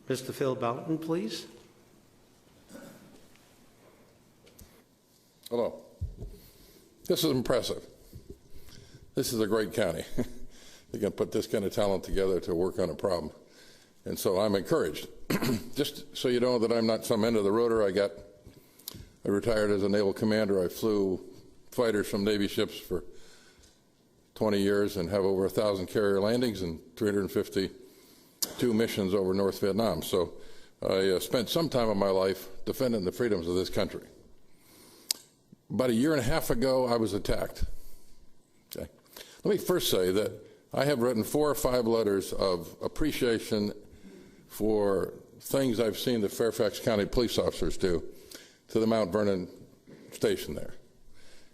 Mr. Phil Boughton, please. Hello. This is impressive. This is a great county. You can put this kind of talent together to work on a problem. And so I'm encouraged. Just so you know that I'm not some end of the roader. I retired as a naval commander. I flew fighters from Navy ships for 20 years and have over 1,000 carrier landings and 352 missions over North Vietnam. So I spent some time of my life defending the freedoms of this country. About a year and a half ago, I was attacked. Okay. Let me first say that I have written 4 or 5 letters of appreciation for things I've seen the Fairfax County police officers do to the Mount Vernon station there.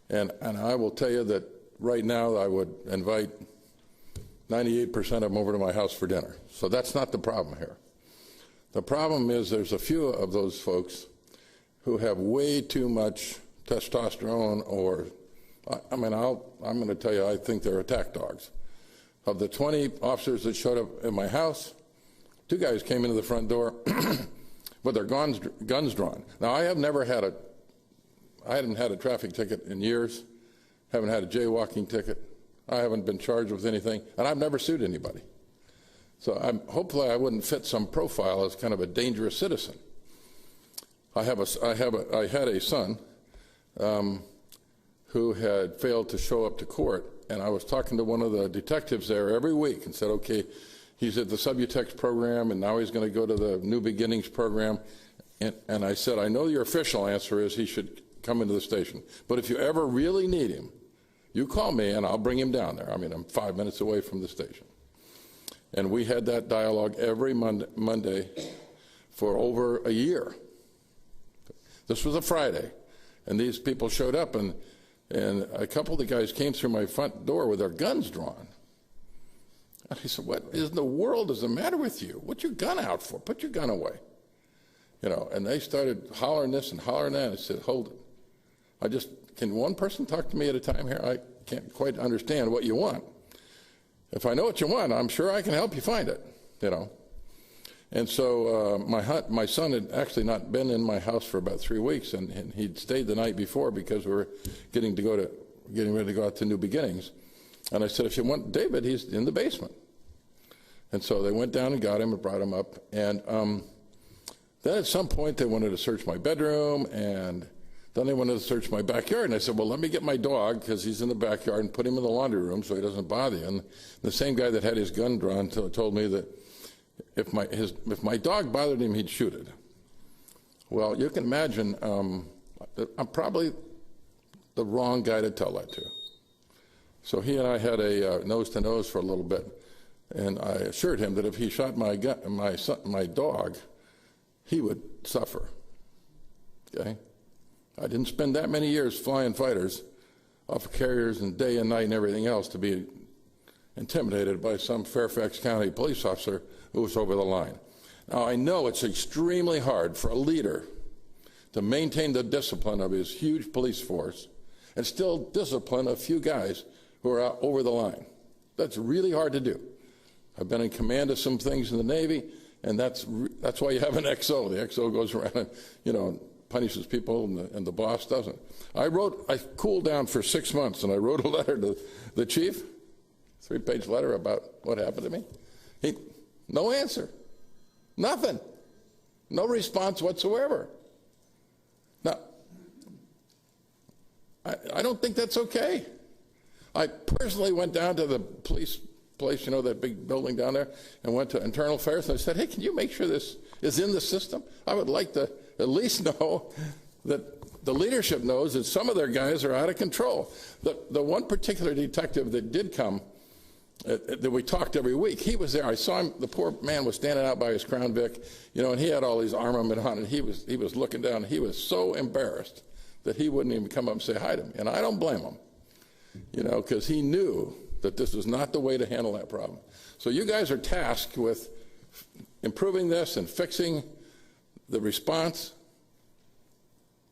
And I will tell you that right now I would invite 98% of them over to my house for dinner. So that's not the problem here. The problem is there's a few of those folks who have way too much testosterone, or, I'm going to tell you, I think they're attack dogs. Of the 20 officers that showed up at my house, 2 guys came into the front door with their guns drawn. Now, I hadn't had a traffic ticket in years, haven't had a jaywalking ticket, I haven't been charged with anything, and I've never sued anybody. So hopefully I wouldn't fit some profile as kind of a dangerous citizen. I had a son who had failed to show up to court, and I was talking to one of the detectives there every week and said, okay, he's at the Subutex program, and now he's going to go to the New Beginnings program. And I said, I know your official answer is he should come into the station, but if you ever really need him, you call me and I'll bring him down there. I mean, I'm 5 minutes away from the station. And we had that dialogue every Monday for over a year. This was a Friday, and these people showed up, and a couple of the guys came through my front door with their guns drawn. And I said, what in the world is the matter with you? What's your gun out for? Put your gun away. You know, and they started hollering this and hollering that. I said, hold it. Can one person talk to me at a time here? I can't quite understand what you want. If I know what you want, I'm sure I can help you find it, you know. And so my son had actually not been in my house for about 3 weeks, and he'd stayed the night before because we were getting ready to go out to New Beginnings. And I said, if you want David, he's in the basement. And so they went down and got him and brought him up. And then at some point they wanted to search my bedroom, and then they wanted to search my backyard. And I said, well, let me get my dog, because he's in the backyard, and put him in the laundry room so he doesn't bother you. And the same guy that had his gun drawn told me that if my dog bothered him, he'd shoot it. Well, you can imagine, I'm probably the wrong guy to tell that to. So he and I had a nose-to-nose for a little bit, and I assured him that if he shot my dog, he would suffer. Okay? I didn't spend that many years flying fighters off of carriers and day and night and everything else to be intimidated by some Fairfax County police officer who was over the line. Now, I know it's extremely hard for a leader to maintain the discipline of his huge police force and still discipline a few guys who are out over the line. That's really hard to do. I've been in command of some things in the Navy, and that's why you have an XO. The XO goes around and, you know, punishes people, and the boss doesn't. I cooled down for 6 months, and I wrote a letter to the chief, 3-page letter about what happened to me. No answer, nothing, no response whatsoever. Now, I don't think that's okay. I personally went down to the police place, you know, that big building down there, and went to internal affairs, and I said, hey, can you make sure this is in the system? I would like to at least know that the leadership knows that some of their guys are out of control. The one particular detective that did come, that we talked every week, he was there. I saw him, the poor man was standing out by his Crown Vic, you know, and he had all these armament on, and he was looking down, and he was so embarrassed that he wouldn't even come up and say hi to me, and I don't blame him, you know, because he knew that this was not the way to handle that problem. So you guys are tasked with improving this and fixing the response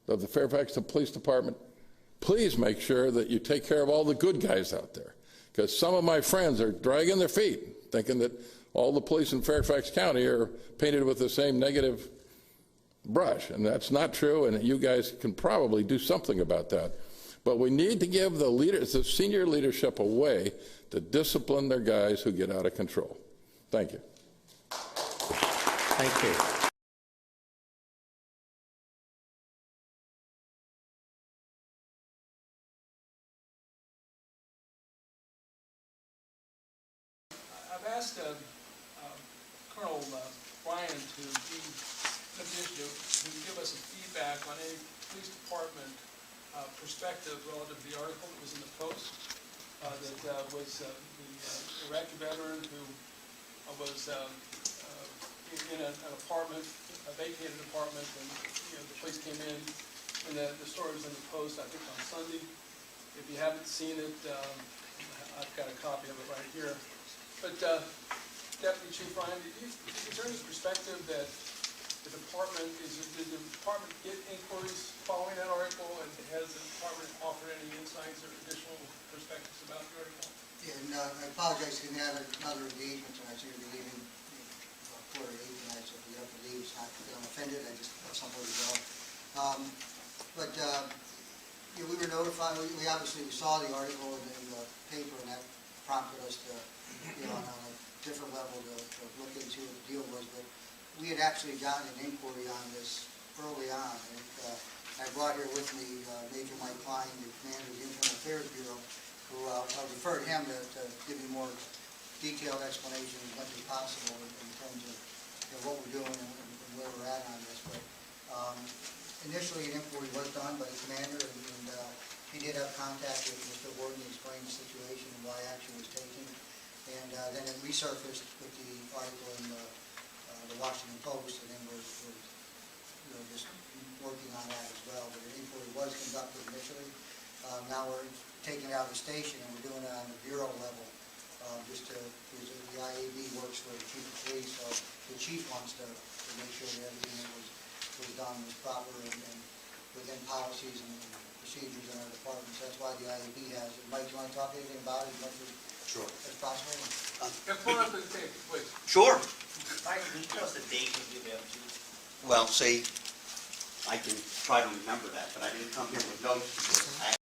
of the Fairfax Police Department. Please make sure that you take care of all the good guys out there, because some of my friends are dragging their feet thinking that all the police in Fairfax County are painted with the same negative brush, and that's not true, and you guys can probably do something about that. But we need to give the senior leadership a way to discipline their guys who get out of control. Thank you. Thank you. I've asked Colonel Bryan to be in a position to give us some feedback on any police department perspective relative to the article that was in the Post that was the Iraqi veteran who was in an apartment, a vacated apartment, and the police came in, and the story was in the Post, I think on Sunday. If you haven't seen it, I've got a copy of it right here. But Deputy Chief Ryan, is there any perspective that did the department get inquiries following that article, and has the department offered any insights or additional perspectives about the article? Yeah, and I apologize, you have another engagement tonight, so you'll be leaving about 4 to 8 tonight, so if you have to leave, it's not that I'm offended, I just have somewhere to go. We were notified, we obviously saw the article in the paper, and that prompted us to, on a different level to look into what the deal was, but we had actually gotten an inquiry on this early on. And, I brought here with me Major Mike Klein, the commander of the Internal Affairs Bureau, who I'll defer to him to give you more detailed explanation as much as possible in terms of what we're doing and where we're at on this. But initially an inquiry was done by the commander, and he did have contact with Mr. Warden to explain the situation and why action was taken. And then it resurfaced with the article in the Washington Post, and then we're just working on that as well. But an inquiry was conducted initially. Now we're taking it out of the station, and we're doing it on the bureau level, because the IAB works for the chief of police, so the chief wants to make sure that everything that was done was proper and within policies and procedures in our department. So that's why the IAB has it. Mike, do you want to talk anything about it as much as possible? Pull up the tape, please. Sure. Mike, can you tell us the date of the event? Well, see, I can try to remember that, but I didn't come here with notes.